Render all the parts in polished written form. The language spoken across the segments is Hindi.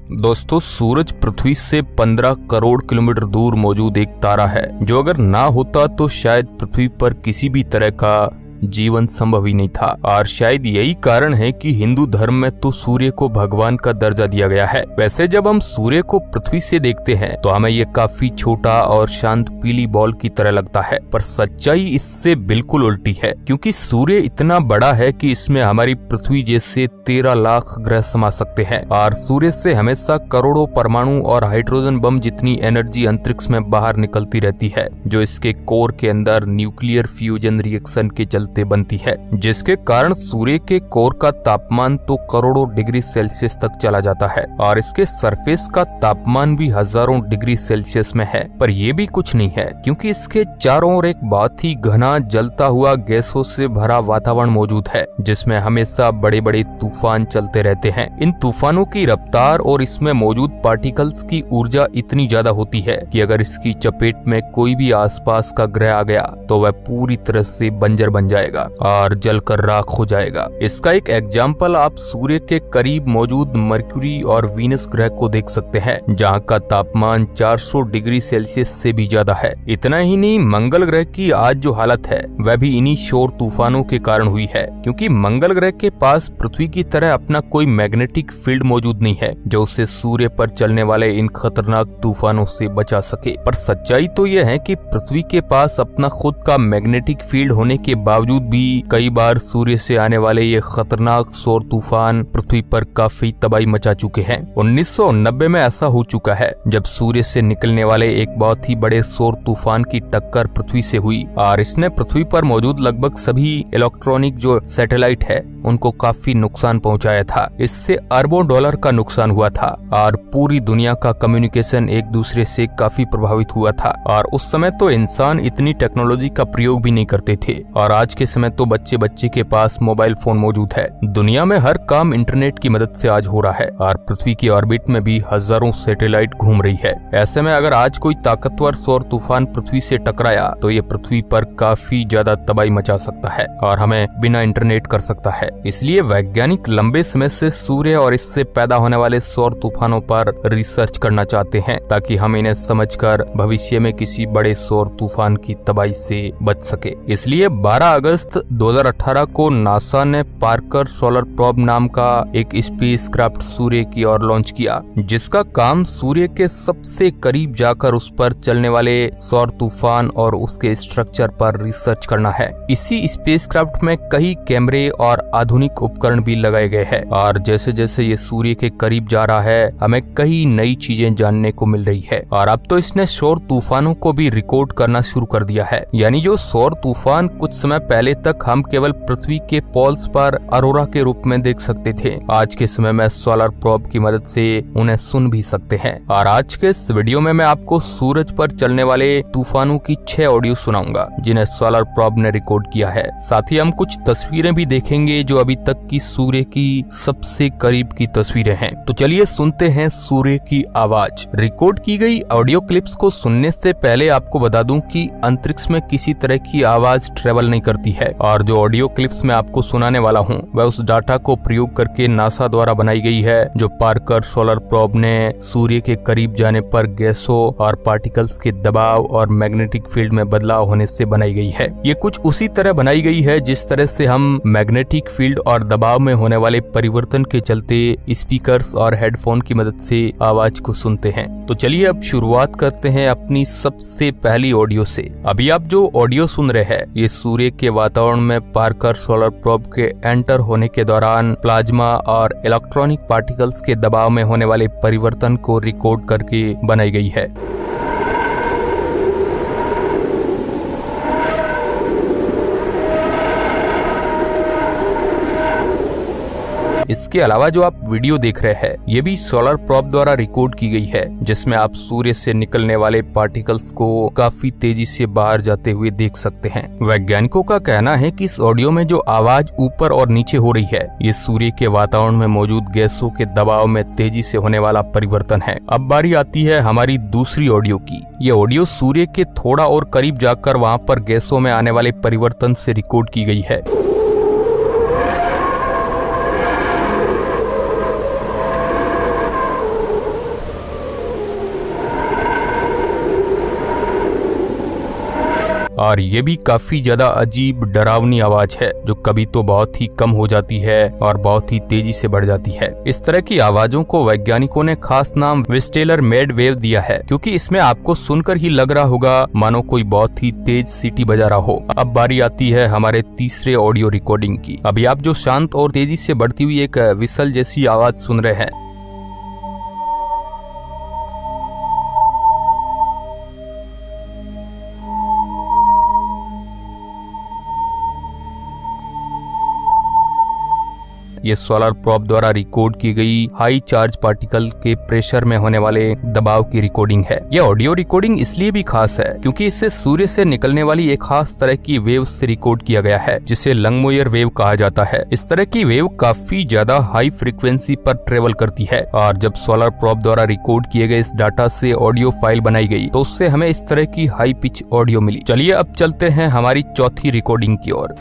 दोस्तों, सूरज पृथ्वी से 15 करोड़ किलोमीटर दूर मौजूद एक तारा है जो अगर ना होता तो शायद पृथ्वी पर किसी भी तरह का जीवन संभव ही नहीं था। और शायद यही कारण है कि हिंदू धर्म में तो सूर्य को भगवान का दर्जा दिया गया है। वैसे जब हम सूर्य को पृथ्वी से देखते हैं तो हमें ये काफी छोटा और शांत पीली बॉल की तरह लगता है, पर सच्चाई इससे बिल्कुल उल्टी है, क्योंकि सूर्य इतना बड़ा है कि इसमें हमारी पृथ्वी जैसे 13 लाख ग्रह समा सकते हैं। और सूर्य से हमेशा करोड़ों परमाणु और हाइड्रोजन बम जितनी एनर्जी अंतरिक्ष में बाहर निकलती रहती है, जो इसके कोर के अंदर न्यूक्लियर फ्यूजन रिएक्शन के चलते बनती है, जिसके कारण सूर्य के कोर का तापमान तो करोड़ों डिग्री सेल्सियस तक चला जाता है और इसके सरफेस का तापमान भी हजारों डिग्री सेल्सियस में है। पर यह भी कुछ नहीं है, क्योंकि इसके चारों ओर एक बहुत ही घना जलता हुआ गैसों से भरा वातावरण मौजूद है, जिसमें हमेशा बड़े बड़े तूफान चलते रहते हैं। इन तूफानों की रफ्तार और इसमें मौजूद पार्टिकल्स की ऊर्जा इतनी ज्यादा होती है कि अगर इसकी चपेट में कोई भी आसपास का ग्रह आ गया तो वह पूरी तरह से बंजर बन जाएगा और जलकर राख हो जाएगा। इसका एक एग्जाम्पल आप सूर्य के करीब मौजूद मरक्यूरी और वीनस ग्रह को देख सकते हैं, जहां का तापमान 400 डिग्री सेल्सियस से भी ज्यादा है। इतना ही नहीं, मंगल ग्रह की आज जो हालत है वह भी इन्हीं शोर तूफानों के कारण हुई है, क्योंकि मंगल ग्रह के पास पृथ्वी की तरह अपना कोई मैग्नेटिक फील्ड मौजूद नहीं है जो उसे सूर्य पर चलने वाले इन खतरनाक तूफानों से बचा सके। पर सच्चाई तो यह है कि पृथ्वी के पास अपना खुद का मैग्नेटिक फील्ड होने के बावजूद भी कई बार सूर्य से आने वाले ये खतरनाक सौर तूफान पृथ्वी पर काफी तबाही मचा चुके हैं। 1990 में ऐसा हो चुका है जब सूर्य से निकलने वाले एक बहुत ही बड़े सौर तूफान की टक्कर पृथ्वी से हुई और इसने पृथ्वी पर मौजूद लगभग सभी इलेक्ट्रॉनिक जो सैटेलाइट है उनको काफी नुकसान पहुंचाया था। इससे अरबों डॉलर का नुकसान हुआ था और पूरी दुनिया का कम्युनिकेशन एक दूसरे से काफी प्रभावित हुआ था। और उस समय तो इंसान इतनी टेक्नोलॉजी का प्रयोग भी नहीं करते थे, और आज के समय तो बच्चे बच्चे के पास मोबाइल फोन मौजूद है। दुनिया में हर काम इंटरनेट की मदद से आज हो रहा है और पृथ्वी की ऑर्बिट में भी हजारों सैटेलाइट घूम रही है। ऐसे में अगर आज कोई ताकतवर सौर तूफान पृथ्वी से टकराया तो ये पृथ्वी पर काफी ज्यादा तबाही मचा सकता है और हमें बिना इंटरनेट कर सकता है। इसलिए वैज्ञानिक लंबे समय से सूर्य और इससे पैदा होने वाले सौर तूफानों पर रिसर्च करना चाहते हैं, ताकि हम इन्हें समझकर भविष्य में किसी बड़े सौर तूफान की तबाही से बच सके। इसलिए 12 अगस्त 2018 को नासा ने पार्कर सोलर प्रोब नाम का एक स्पेसक्राफ्ट सूर्य की ओर लॉन्च किया, जिसका काम सूर्य के सबसे करीब जाकर उस पर चलने वाले सौर तूफान और उसके स्ट्रक्चर पर रिसर्च करना है। इसी स्पेसक्राफ्ट में कई कैमरे और आधुनिक उपकरण भी लगाए गए हैं, और जैसे जैसे ये सूर्य के करीब जा रहा है हमें कई नई चीजें जानने को मिल रही है। और अब तो इसने सौर तूफानों को भी रिकॉर्ड करना शुरू कर दिया है, यानी जो सौर तूफान कुछ समय पहले तक हम केवल पृथ्वी के पोल्स पर अरोरा के रूप में देख सकते थे, आज के समय में सोलर प्रोब की मदद से उन्हें सुन भी सकते हैं। और आज के इस वीडियो में मैं आपको सूरज पर चलने वाले तूफानों की 6 ऑडियो सुनाऊंगा जिन्हें सोलर प्रोब ने रिकॉर्ड किया है। साथ ही हम कुछ तस्वीरें भी देखेंगे जो अभी तक की सूर्य की सबसे करीब की तस्वीरें हैं। तो चलिए सुनते हैं सूर्य की आवाज। रिकॉर्ड की गई ऑडियो क्लिप्स को सुनने से पहले आपको बता दूं कि अंतरिक्ष में किसी तरह की आवाज ट्रेवल नहीं करती है, और जो ऑडियो क्लिप्स मैं आपको सुनाने वाला हूं वह उस डाटा को प्रयोग करके नासा द्वारा बनाई गई है, जो पार्कर सोलर प्रोब ने सूर्य के करीब जाने पर गैसों और पार्टिकल्स के दबाव और मैग्नेटिक फील्ड में बदलाव होने से बनाई गई है। ये कुछ उसी तरह बनाई गई है जिस तरह से हम मैग्नेटिक फील्ड और दबाव में होने वाले परिवर्तन के चलते स्पीकर्स और हेडफोन की मदद से आवाज को सुनते हैं। तो चलिए अब शुरुआत करते हैं अपनी सबसे पहली ऑडियो से। अभी आप जो ऑडियो सुन रहे हैं ये सूर्य के वातावरण में पार्कर सोलर प्रोब के एंटर होने के दौरान प्लाज्मा और इलेक्ट्रॉनिक पार्टिकल्स के दबाव में होने वाले परिवर्तन को रिकॉर्ड करके बनाई गई है। इसके अलावा जो आप वीडियो देख रहे हैं ये भी सोलर प्रोब द्वारा रिकॉर्ड की गई है, जिसमें आप सूर्य से निकलने वाले पार्टिकल्स को काफी तेजी से बाहर जाते हुए देख सकते हैं। वैज्ञानिकों का कहना है कि इस ऑडियो में जो आवाज ऊपर और नीचे हो रही है ये सूर्य के वातावरण में मौजूद गैसों के दबाव में तेजी से होने वाला परिवर्तन है। अब बारी आती है हमारी दूसरी ऑडियो की। ये ऑडियो सूर्य के थोड़ा और करीब जाकर वहाँ पर गैसों में आने वाले परिवर्तन से रिकॉर्ड की गई है। और ये भी काफी ज्यादा अजीब डरावनी आवाज है, जो कभी तो बहुत ही कम हो जाती है और बहुत ही तेजी से बढ़ जाती है। इस तरह की आवाजों को वैज्ञानिकों ने खास नाम विस्टेलर मेड वेव दिया है, क्योंकि इसमें आपको सुनकर ही लग रहा होगा मानो कोई बहुत ही तेज सीटी बजा रहा हो। अब बारी आती है हमारे तीसरे ऑडियो रिकॉर्डिंग की। अभी आप जो शांत और तेजी से बढ़ती हुई एक विसल जैसी आवाज सुन रहे हैं, ये सोलर प्रोब द्वारा रिकॉर्ड की गई हाई चार्ज पार्टिकल के प्रेशर में होने वाले दबाव की रिकॉर्डिंग है। यह ऑडियो रिकॉर्डिंग इसलिए भी खास है क्योंकि इससे सूर्य से निकलने वाली एक खास तरह की वेव से रिकॉर्ड किया गया है, जिसे लंगमोयर वेव कहा जाता है। इस तरह की वेव काफी ज्यादा हाई फ्रीक्वेंसी पर ट्रेवल करती है और जब सोलर प्रोब द्वारा रिकॉर्ड किए गए इस डाटा से ऑडियो फाइल बनाई गई तो उससे हमें इस तरह की हाई पिच ऑडियो मिली। चलिए अब चलते हैं हमारी चौथी रिकॉर्डिंग की ओर।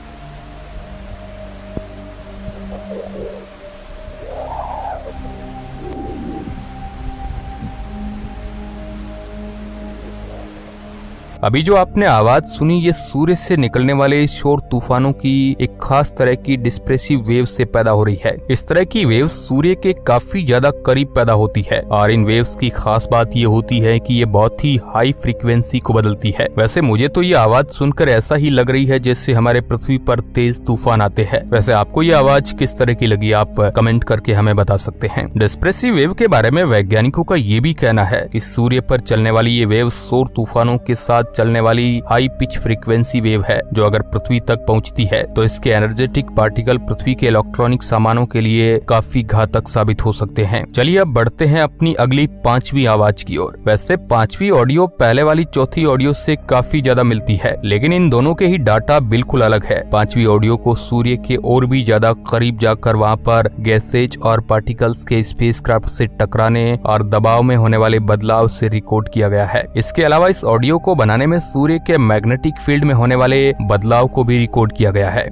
अभी जो आपने आवाज सुनी ये सूर्य से निकलने वाले शोर तूफानों की एक खास तरह की डिस्प्रेसिव वेव से पैदा हो रही है। इस तरह की वेव सूर्य के काफी ज्यादा करीब पैदा होती है और इन वेव्स की खास बात ये होती है कि ये बहुत ही हाई फ्रीक्वेंसी को बदलती है। वैसे मुझे तो ये आवाज सुनकर ऐसा ही लग रही है जैसे हमारे पृथ्वी पर तेज तूफान आते हैं। वैसे आपको ये आवाज किस तरह की लगी, आप कमेंट करके हमें बता सकते हैं। डिस्प्रेसिव वेव के बारे में वैज्ञानिकों का ये भी कहना है कि सूर्य पर चलने वाली ये वेव शोर तूफानों के साथ चलने वाली हाई पिच फ्रीक्वेंसी वेव है, जो अगर पृथ्वी तक पहुंचती है तो इसके एनर्जेटिक पार्टिकल पृथ्वी के इलेक्ट्रॉनिक सामानों के लिए काफी घातक साबित हो सकते हैं। चलिए अब बढ़ते हैं अपनी अगली पांचवी आवाज की ओर। वैसे पांचवी ऑडियो पहले वाली चौथी ऑडियो से काफी ज्यादा मिलती है, लेकिन इन दोनों के ही डाटा बिल्कुल अलग है। पांचवी ऑडियो को सूर्य के और भी ज्यादा करीब जाकर वहाँ पर गैसेज और पार्टिकल्स के स्पेसक्राफ्ट से टकराने और दबाव में होने वाले बदलाव से रिकॉर्ड किया गया है। इसके अलावा इस ऑडियो को बनाने में सूर्य के मैग्नेटिक फील्ड में होने वाले बदलाव को भी रिकॉर्ड किया गया है।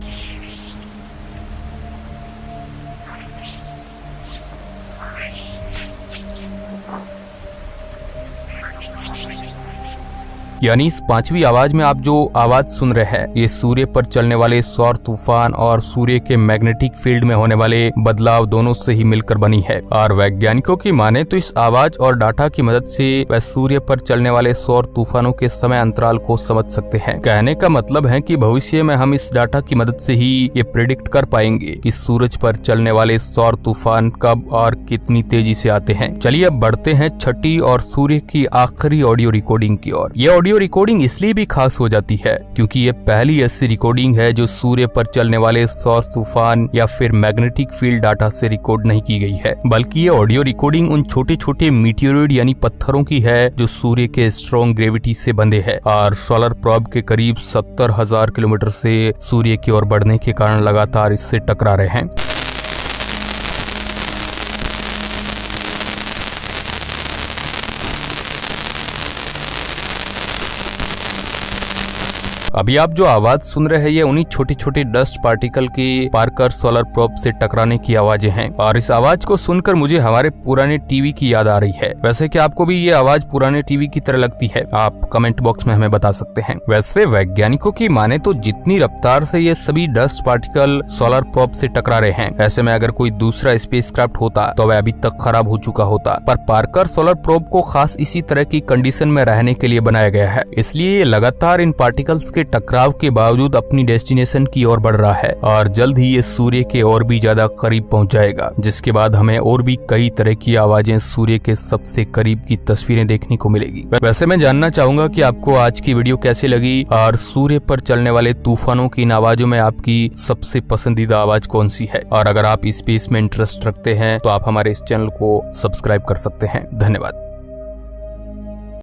यानी इस पांचवी आवाज में आप जो आवाज सुन रहे हैं ये सूर्य पर चलने वाले सौर तूफान और सूर्य के मैग्नेटिक फील्ड में होने वाले बदलाव दोनों से ही मिलकर बनी है। और वैज्ञानिकों की माने तो इस आवाज और डाटा की मदद से वह सूर्य पर चलने वाले सौर तूफानों के समय अंतराल को समझ सकते हैं। कहने का मतलब है कि भविष्य में हम इस डाटा की मदद से ही ये प्रेडिक्ट कर पाएंगे कि सूरज पर चलने वाले सौर तूफान कब और कितनी तेजी से आते हैं। चलिए अब बढ़ते हैं छठी और सूर्य की आखिरी ऑडियो रिकॉर्डिंग की ओर। ये ऑडियो रिकॉर्डिंग इसलिए भी खास हो जाती है क्योंकि ये पहली ऐसी रिकॉर्डिंग है जो सूर्य पर चलने वाले सौर तूफान या फिर मैग्नेटिक फील्ड डाटा से रिकॉर्ड नहीं की गई है, बल्कि ये ऑडियो रिकॉर्डिंग उन छोटे छोटे मीटियोरॉइड यानी पत्थरों की है जो सूर्य के स्ट्रॉन्ग ग्रेविटी से बंधे हैं और सोलर प्रोब के करीब 70,000 किलोमीटर से सूर्य की ओर बढ़ने के कारण लगातार इससे टकरा रहे हैं। अभी आप जो आवाज सुन रहे हैं ये उन्हीं छोटे छोटे डस्ट पार्टिकल के पार्कर सोलर प्रोब से टकराने की आवाजें हैं और इस आवाज को सुनकर मुझे हमारे पुराने टीवी की याद आ रही है। वैसे क्या आपको भी ये आवाज पुराने टीवी की तरह लगती है? आप कमेंट बॉक्स में हमें बता सकते हैं। वैसे वैज्ञानिकों की माने तो जितनी रफ्तार से ये सभी डस्ट पार्टिकल सोलर प्रोब से टकरा रहे हैं, ऐसे में अगर कोई दूसरा स्पेसक्राफ्ट होता तो वह अभी तक खराब हो चुका होता, पर पार्कर सोलर प्रोब को खास इसी तरह की कंडीशन में रहने के लिए बनाया गया है। इसलिए ये लगातार इन पार्टिकल्स के टकराव के बावजूद अपनी डेस्टिनेशन की ओर बढ़ रहा है और जल्द ही ये सूर्य के और भी ज्यादा करीब पहुंच जाएगा, जिसके बाद हमें और भी कई तरह की आवाजें सूर्य के सबसे करीब की तस्वीरें देखने को मिलेगी। वैसे मैं जानना चाहूंगा कि आपको आज की वीडियो कैसी लगी और सूर्य पर चलने वाले तूफानों की इन आवाजों में आपकी सबसे पसंदीदा आवाज कौन सी है। और अगर आप स्पेस में इंटरेस्ट रखते हैं तो आप हमारे इस चैनल को सब्सक्राइब कर सकते हैं। धन्यवाद।